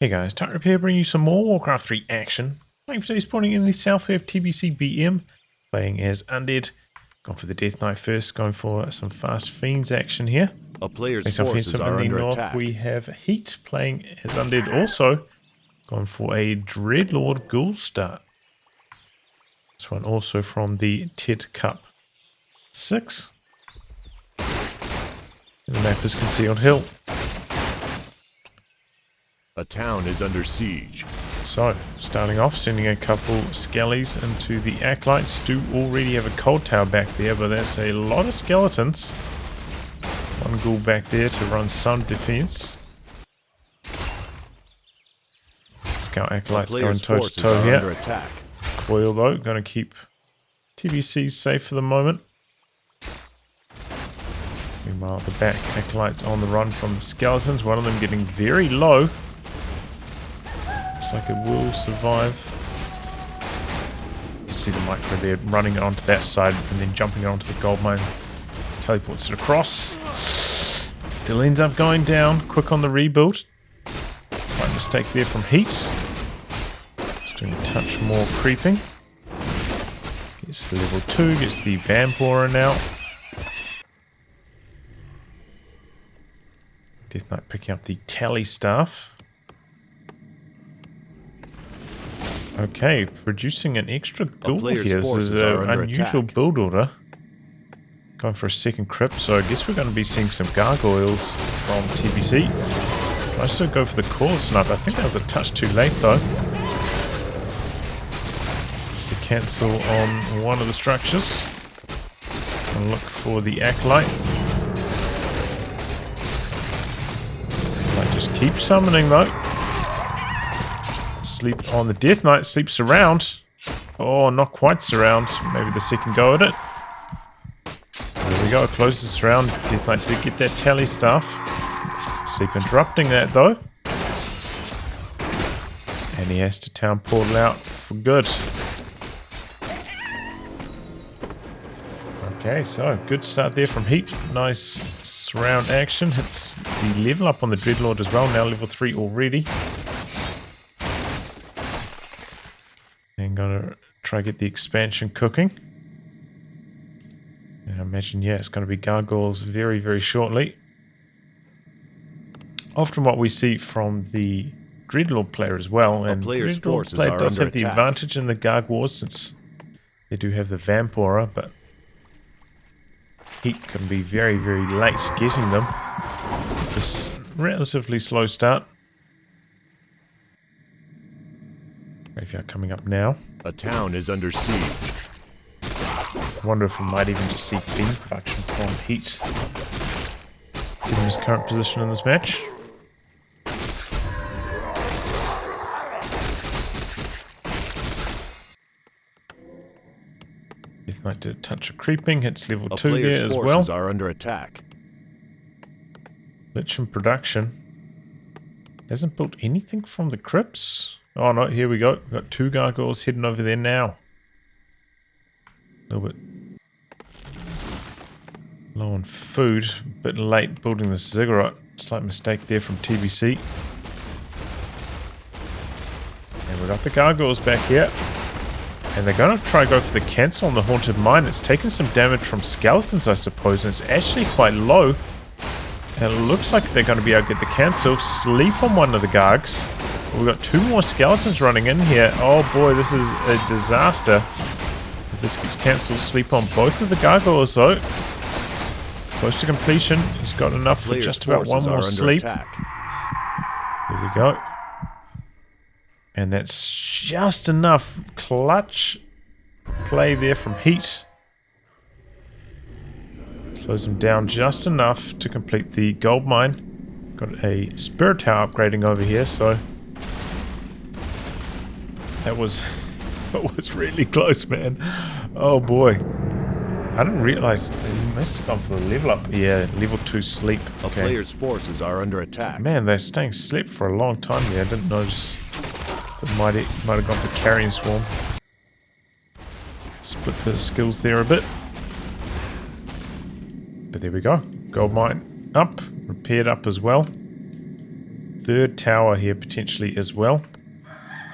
Hey guys, Type here bringing you some more Warcraft 3 action. Playing for today's spawning in the south, we have TBC BM, playing as Undead. Going for the Death Knight first, going for some fast fiends action here. A player's Next forces offensive are in the under north, attack. we have Heat, playing as Undead also. Going for a Dreadlord Ghoul start. This one also from the TED Cup 6. And the map is concealed hill. A town is under siege. So, starting off, sending a couple skellies into the acolytes. Do already have a cold tower back there, but that's a lot of skeletons. One ghoul back there to run some defense. Scout acolytes going toe to toe here. Under attack. Coil though, going to keep TBC safe for the moment. Meanwhile, the back acolytes on the run from the skeletons. One of them getting very low. Looks like it will survive. You see the micro there running it onto that side and then jumping onto the gold mine. Teleports it across. Still ends up going down. Quick on the rebuild. Slight mistake there from Heat. Just doing a touch more creeping. Gets the level 2. Gets the Vampirer now. Death Knight picking up the Tally Staff. Okay, producing an extra ghoul here. This is an unusual build order. Going for a second crypt, so I guess we're going to be seeing some gargoyles from TBC. Tries to go for the core snipe. I think that was a touch too late though. Just to cancel on one of the structures. And look for the acolyte. Might just keep summoning though. Sleep on the Death Knight, sleeps around. Oh, not quite surround. Maybe the second go at it. There we go, closest round. Death Knight did get that tally staff. Sleep interrupting that though. And he has to town portal out for good. Okay, so good start there from Heat. Nice surround action. Hits the level up on the Dreadlord as well. Now level 3 already. And gonna try to get the expansion cooking. And I imagine, yeah, it's going to be gargoyles very, very shortly. Often what we see from the Dreadlord player as well, and Dreadlord player does have the advantage in the Garg Wars since they do have the Vampirer, but Heat can be very, very late getting them. This relatively slow start. Graveyard coming up now. A town is under siege. I wonder if we might even just see fiend production from Heat given his current position in this match. Death Knight did a touch of creeping, hits level 2 there as well. Are under attack. Lich in production. Hasn't built anything from the crypts. Oh no, here we go. We've got 2 gargoyles heading over there now. A little bit low on food. A bit late building the ziggurat. Slight mistake there from TBC. And we've got the gargoyles back here. And they're going to try to go for the cancel on the haunted mine. It's taken some damage from skeletons, I suppose. And it's actually quite low. And it looks like they're going to be able to get the cancel. Sleep on one of the gargs. We've got 2 more skeletons running in here. Oh boy, this is a disaster. If this gets cancelled, sleep on both of the gargoyles though. Close to completion. He's got enough for just about one more sleep. There we go. And that's just enough. Clutch play there from Heat. Slows him down just enough to complete the gold mine. Got a spirit tower upgrading over here, so that was really close, man. Oh boy. I didn't realize they must have gone for the level up. Yeah, level 2 sleep. Okay. A player's forces are under attack. Man, they're staying asleep for a long time there. I didn't notice. They might have gone for Carrion Swarm. Split the skills there a bit. But there we go. Gold mine up. Repaired up as well. third tower here potentially as well.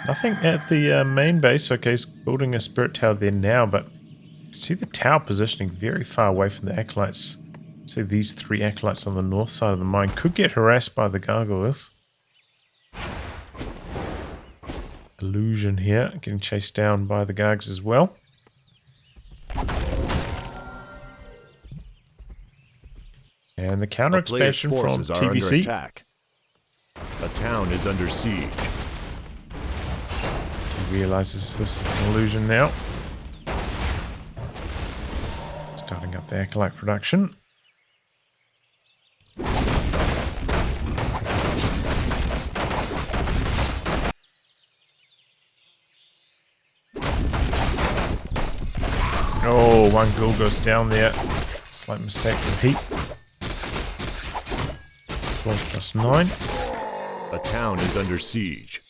Nothing at the main base. Okay, he's building a spirit tower there now, but you can see the tower positioning very far away from the acolytes. See these 3 acolytes on the north side of the mine could get harassed by the gargoyles. Illusion here, getting chased down by the gargs as well. And the counter expansion from TBC. Attack. A town is under siege. He realizes this is an illusion now. Starting up the acolyte production. Oh, one ghoul goes down there. Slight mistake from heat. 12 plus 9. A town is under siege.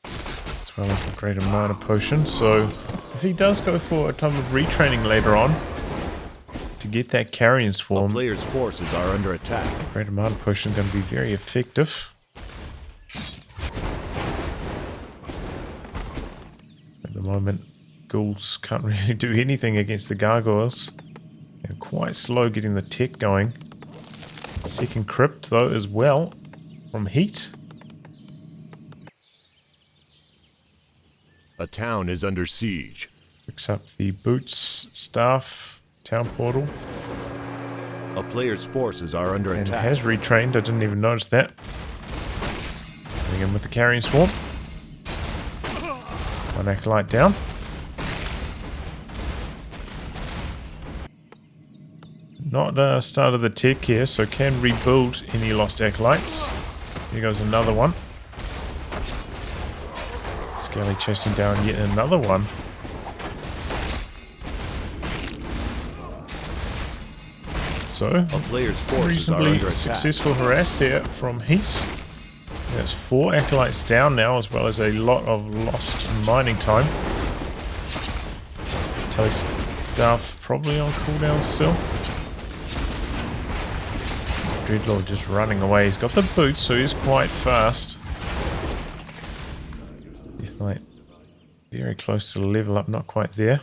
As well as the greater mana potion. So if he does go for a time of retraining later on to get that carrion swarm, A player's forces are under attack. greater mana potion is going to be very effective. At the moment, ghouls can't really do anything against the gargoyles. They're quite slow getting the tech going. Second crypt though as well from heat. A town is under siege. Picks up the boots, staff, town portal, A player's forces are under and attack. has retrained. I didn't even notice that. Coming in with the carrion swarm. One acolyte down. Not started the tech here, so can rebuild any lost acolytes. Here goes another one. Skelly chasing down yet another one. So, A player's forces are reasonably under attack. successful harass here from Heath. There's 4 acolytes down now, as well as a lot of lost mining time. Tele staff probably on cooldown still. Dreadlord just running away. He's got the boots, so he's quite fast. Death Knight very close to the level up, not quite there.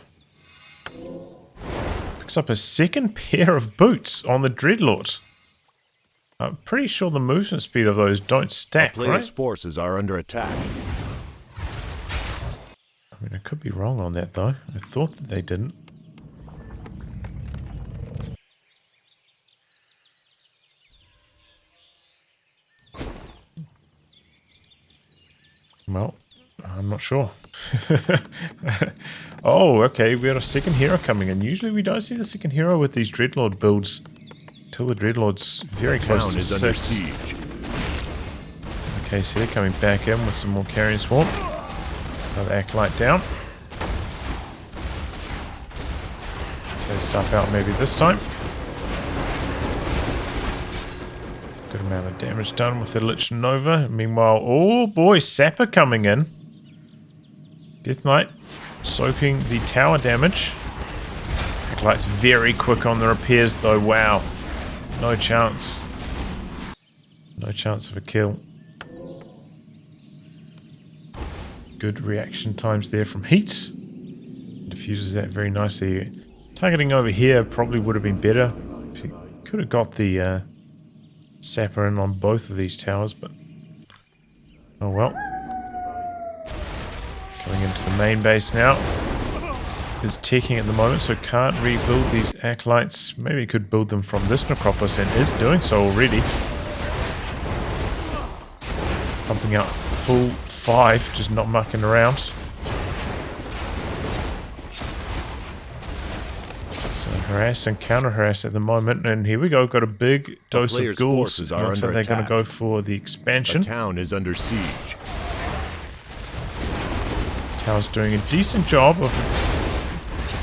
Picks up a second pair of boots on the Dreadlord. I'm pretty sure the movement speed of those don't stack, A player's right? forces are under attack. I mean, I could be wrong on that though. I thought that they didn't. Well, I'm not sure. Oh, okay, we got a second hero coming in. Usually we don't see the second hero with these Dreadlord builds until the Dreadlord's very close Town to is under 6. siege. Okay, so they're coming back in with some more carrion swarm. Another acolyte down. Take stuff out maybe this time. Good amount of damage done with the Lich Nova. Meanwhile, oh boy, Sapper coming in. Death Knight soaking the tower damage. Acolyte's very quick on the repairs though, wow. No chance. No chance of a kill. Good reaction times there from Heat. Diffuses that very nicely. Targeting over here probably would have been better. If he could have got the Sapper in on both of these towers, but oh well. Coming into the main base now. Is teching at the moment, so can't rebuild these acolytes. Maybe he could build them from this necropolis and is doing so already. Pumping out full 5, just not mucking around. So harass and counter harass at the moment, and here we go. Got a big dose of player's ghouls. forces are Looks like under they're going to attack. go for the expansion. A town is under siege. Tower's doing a decent job of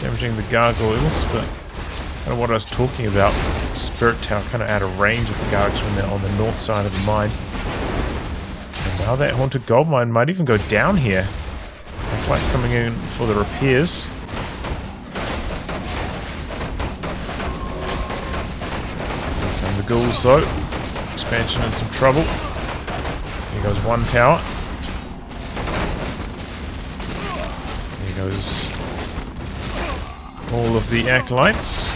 damaging the gargoyles, but kind of what I was talking about. Spirit Tower kind of out of range of the gargoyles when they're on the north side of the mine. And now that haunted gold mine might even go down here. Acolyte's coming in for the repairs. And the ghouls though. expansion in some trouble. Here goes one tower. Here goes all of the acolytes.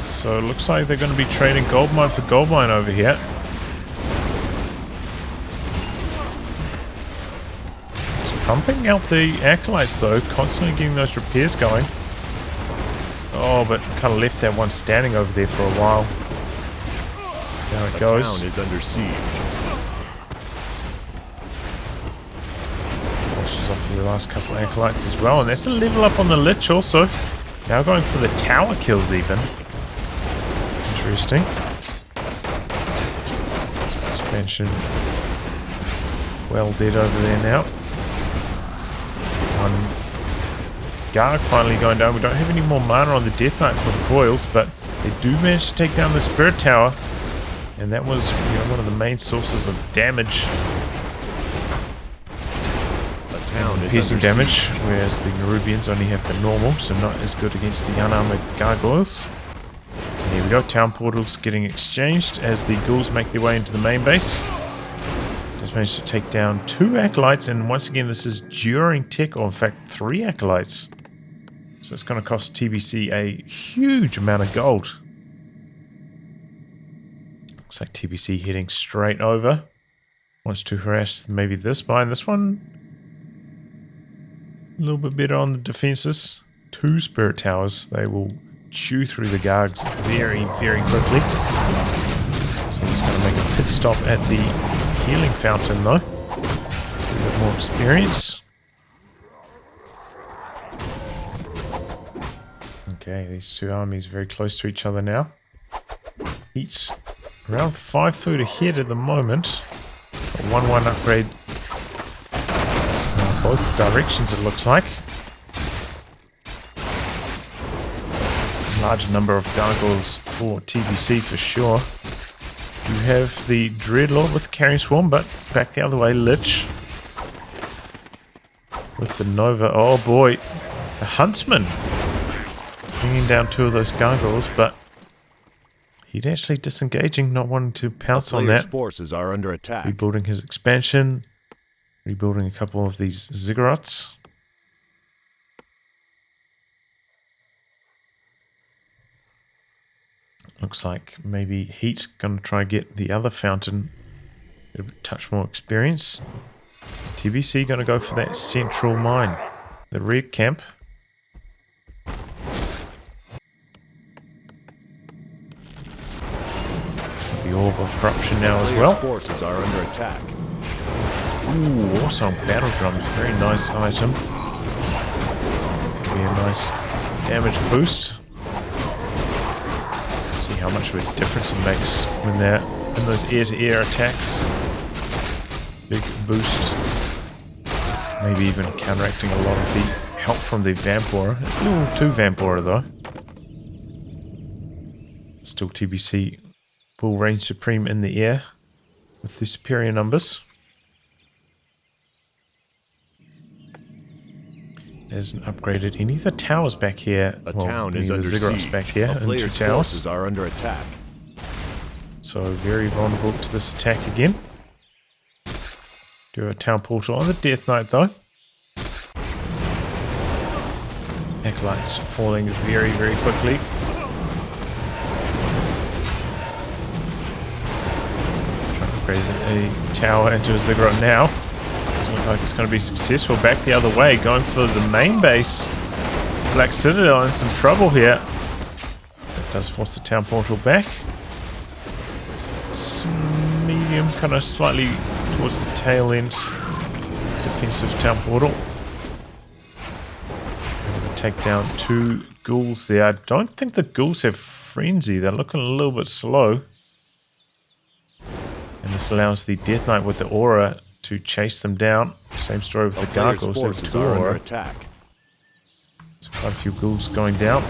So it looks like they're going to be trading gold mine for gold mine over here. Just pumping out the acolytes though, constantly getting those repairs going. Oh, but kind of left that one standing over there for a while. There it goes. The town is under siege. Washes off the last couple of acolytes as well, and that's a level up on the Lich also. Now going for the tower kills even. Interesting. Expansion well dead over there now. One Garg finally going down. We don't have any more mana on the Death Knight for the coils, but they do manage to take down the Spirit Tower. And that was, one of the main sources of damage. Piercing damage, whereas the Nerubians only have the normal, so not as good against the unarmored gargoyles. And here we go, town portals getting exchanged as the ghouls make their way into the main base. Just managed to take down 2 acolytes, and once again this is during tech, or in fact 3 acolytes. So it's going to cost TBC a huge amount of gold. Looks like TBC heading straight over. Wants to harass maybe this mine. This one a little bit better on the defenses. 2 spirit towers. They will chew through the guards very, very quickly. So he's going to make a pit stop at the healing fountain though. A bit more experience. Okay, these 2 armies very close to each other now. Each around 5 foot ahead at the moment. 1-1 upgrade both directions it looks like. Large number of gargoyles for TBC for sure. You have the Dreadlord with the Carrying Swarm, but back the other way, Lich with the Nova. Oh boy, the Huntsman bringing down 2 of those gargoyles, but he'd actually disengaging, not wanting to pounce on that. Forces are under attack. Rebuilding his expansion. Rebuilding a couple of these ziggurats. Looks like maybe Heat's going to try and get the other fountain a touch more experience. TBC going to go for that central mine. The red camp. The Orb of Corruption now as well. Forces are under attack. Ooh, also battle drums, very nice item. Give me a nice damage boost. See how much of a difference it makes when they're in those air-to-air attacks. Big boost. Maybe even counteracting a lot of the help from the Vampora. It's a little too Vampora though. Still TBC will reign supreme in the air with the superior numbers. Hasn't upgraded any of the towers back here. A town is under siege. Back here, a player's forces are under attack. So very vulnerable to this attack again. Do a town portal on the Death Knight though. Acolytes falling very, very quickly. Trying to upgrade a tower into a ziggurat now. Doesn't look like it's going to be successful. Back the other way, going for the main base. Black Citadel in some trouble here. That does force the town portal back. Some medium, kind of slightly towards the tail end. Defensive town portal. Take down 2 ghouls there. I don't think the ghouls have frenzy. They're looking a little bit slow. And this allows the Death Knight with the aura to chase them down. Same story with the gargoyles. Forces are under attack. There's quite a few ghouls going down.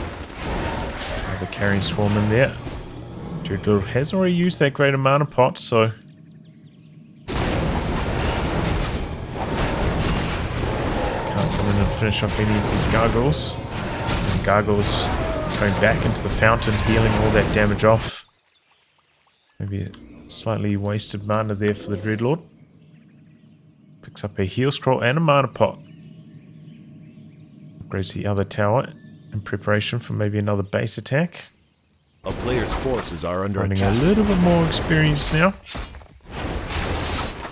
The Carrying Swarm in there. Dreadlord has already used that great amount of pot, so and finish off any of these gargoyles. And gargoyles just going back into the fountain, healing all that damage off. Maybe a Slightly wasted mana there for the Dreadlord. Picks up a heal scroll and a mana pot. Upgrades the other tower in preparation for maybe another base attack. A player's forces are under Finding attack. a little bit more experience now.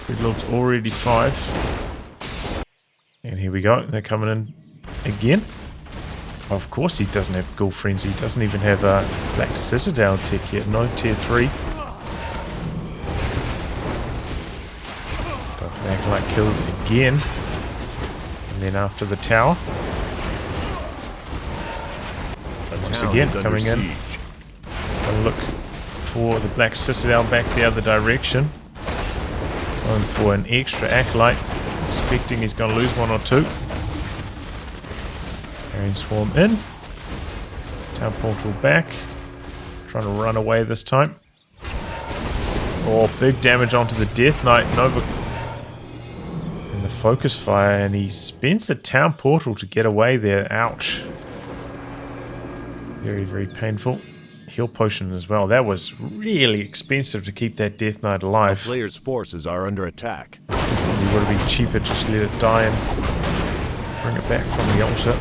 Dreadlord's already 5. And here we go. They're coming in again. Of course he doesn't have Ghoul Frenzy. He doesn't even have a Black Citadel tech yet. No tier 3. Go for the Acolyte kills again. And then after the tower. Once again coming in. Gonna look for the Black Citadel back the other direction. Going for an extra Acolyte. Expecting he's going to lose 1 or 2. Carrying Swarm in. Town Portal back. Trying to run away this time. Oh, big damage onto the Death Knight. Nova in the focus fire, and he spends the Town Portal to get away there. Ouch. Very, very painful. Heal potion as well. That was really expensive to keep that Death Knight alive. The player's forces are under attack. It would have been cheaper just let it die and bring it back from the altar.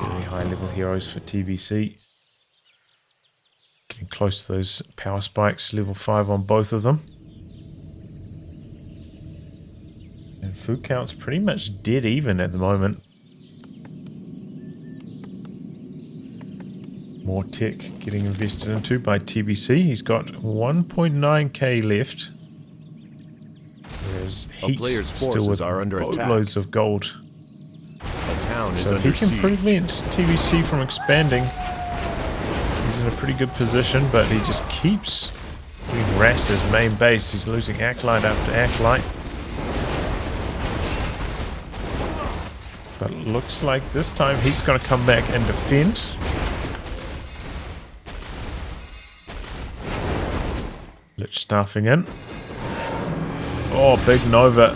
Very high level heroes for TBC. Getting close to those power spikes, level 5 on both of them. And food count's pretty much dead even at the moment. More tech getting invested into by TBC. He's got 1.9k left. Whereas he's still with boatloads of gold. A town is So if under he can siege. prevent TBC from expanding, he's in a pretty good position, but he just keeps getting harassed as main base. He's losing Acolyte after Acolyte. But it looks like this time he's going to come back and defend. Lich staffing in. Oh, big Nova.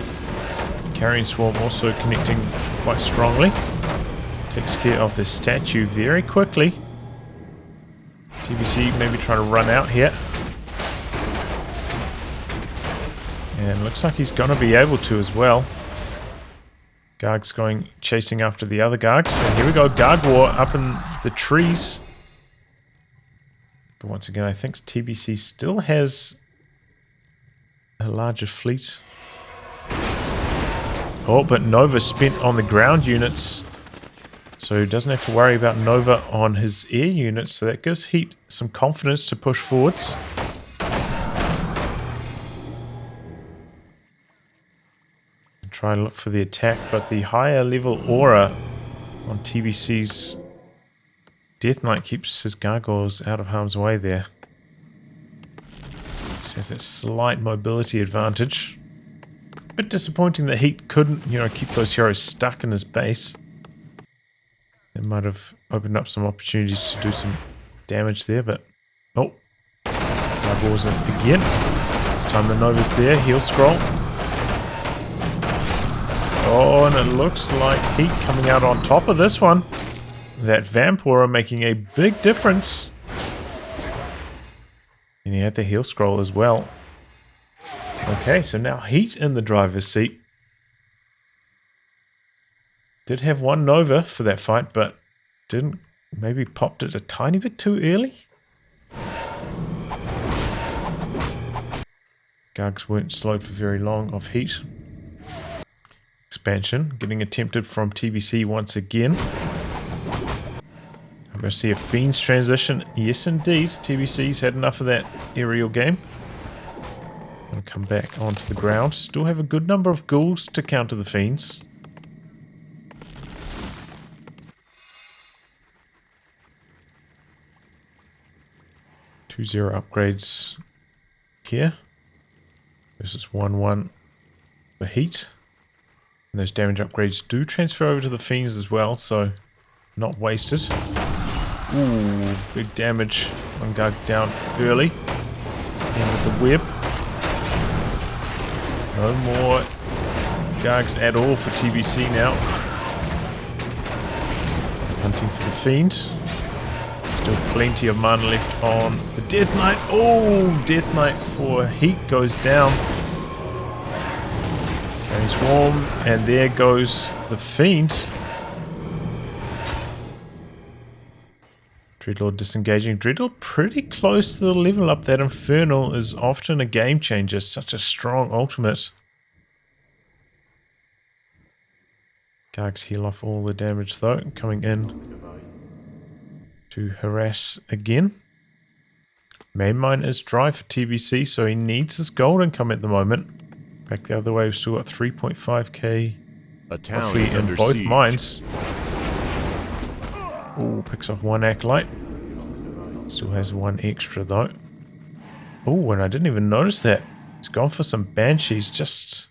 Carrying Swarm also connecting quite strongly. Takes care of the statue very quickly. TBC maybe trying to run out here. And looks like he's going to be able to as well. Garg's going chasing after the other Gargs. And here we go, Garg War up in the trees. But once again, I think TBC still has a larger fleet. Oh, but Nova spent on the ground units. So he doesn't have to worry about Nova on his air units. So that gives Heat some confidence to push forwards. And try and look for the attack. But the higher level aura on TBC's Death Knight keeps his gargoyles out of harm's way there. Just has that slight mobility advantage. Bit disappointing that Heat couldn't, keep those heroes stuck in his base. It might have opened up some opportunities to do some damage there, but... Oh. Gargoyles in again. This time the Nova's there. Heal scroll. Oh, and it looks like Heat coming out on top of this one. That Vampora making a big difference. And he had the heal scroll as well. Okay, so now Heat in the driver's seat. Did have one Nova for that fight, but didn't, maybe popped it a tiny bit too early. Gargs weren't slowed for very long off Heat. Expansion getting attempted from TBC once again. I'm going to see a Fiends transition. Yes, indeed. TBC's had enough of that aerial game. Going to come back onto the ground. Still have a good number of ghouls to counter the Fiends. Two 0 upgrades here. Versus 1-1 for Heat. And those damage upgrades do transfer over to the Fiends as well, so not wasted. Ooh, big damage. One guy down early. And with the whip. No more Gargs at all for TBC now. Hunting for the Fiend. Still plenty of mana left on the Death Knight. Oh, Death Knight for heat goes down. Carrying Swarm, and there goes the Fiend. Dreadlord disengaging. Dreadlord pretty close to the level up. That Infernal is often a game changer. Such a strong ultimate. Gargs heal off all the damage though. Coming in to harass again. Main mine is dry for TBC, so he needs his gold income at the moment. Back the other way, we've still got 3.5k A town roughly is in under both siege. mines. Oh, picks off one Acolyte. Still has one extra though. Oh, and I didn't even notice that. He's gone for some Banshees, just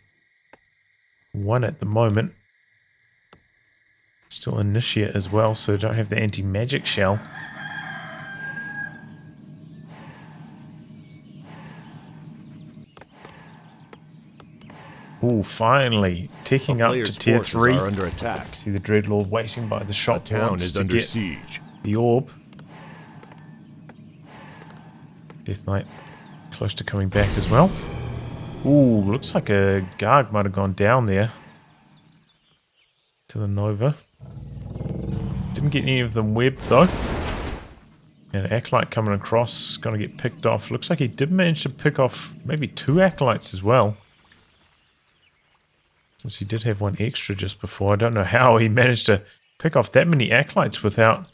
one at the moment. Still Initiate as well, so don't have the anti-magic shell. Oh, finally ticking up to tier 3. Are under attack. See the Dreadlord waiting by the A shop. town Wants is to under get siege. the orb. Death Knight close to coming back as well. Ooh, looks like a Garg might have gone down there to the Nova. Didn't get any of them webbed though. And Acolyte coming across, going to get picked off. Looks like he did manage to pick off maybe 2 Acolytes as well. Since he did have one extra just before. I don't know how he managed to pick off that many Acolytes without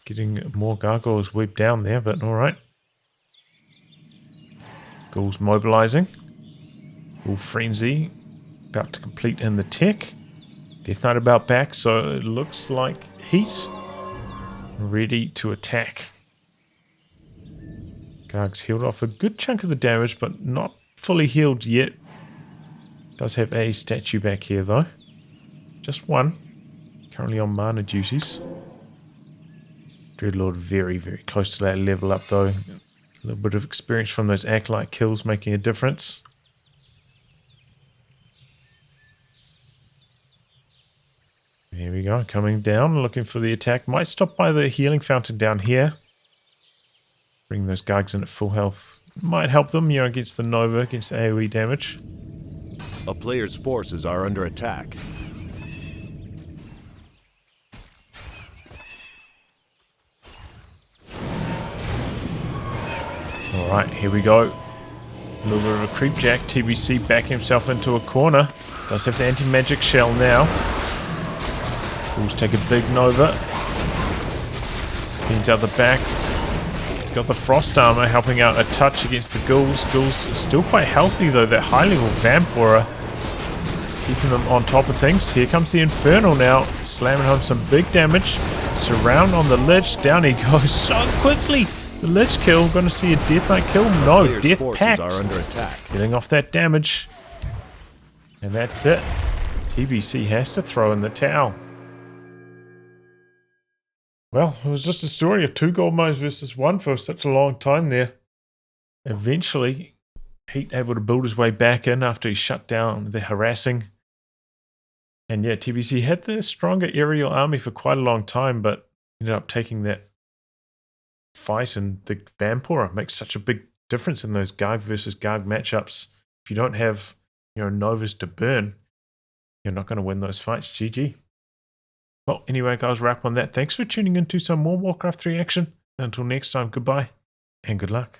getting more Gargoyles webbed down there, but alright. Ghouls mobilizing. Ghoul Frenzy about to complete in the tech. Death Knight about back, so it looks like heat. Ready to attack. Garg's healed off a good chunk of the damage, but not fully healed yet. Does have a statue back here though. Just one. Currently on mana duties. Dreadlord very, very close to that level up though. A little bit of experience from those Acolyte kills making a difference. Here we go, coming down, looking for the attack. Might stop by the healing fountain down here. Bring those Gargs in at full health. Might help them, against the Nova, against the AoE damage. A player's forces are under attack. Alright, here we go. A little bit of a creep jack. TBC backing himself into a corner. Does have the anti-magic shell now. Ghouls take a big Nova. Fiends out the back. He's got the Frost Armor helping out a touch against the Ghouls. Ghouls are still quite healthy though. That high level Vampora keeping them on top of things. Here comes the Infernal now. Slamming home some big damage. Surround on the Lich. Down he goes so quickly. The Lich kill. Going to see a Death Knight kill? No, Player's Death forces Pact. are under attack. Getting off that damage. And that's it. TBC has to throw in the towel. Well, it was just a story of 2 gold mines versus 1 for such a long time there. Eventually, Heat able to build his way back in after he shut down the harassing. And yeah, TBC had the stronger aerial army for quite a long time, but ended up taking that fight, and the Vampora makes such a big difference in those Garg versus Garg matchups. If you don't have, Novas to burn, you're not going to win those fights. GG. Well, anyway, guys, wrap on that. Thanks for tuning in to some more Warcraft 3 action. Until next time, goodbye and good luck.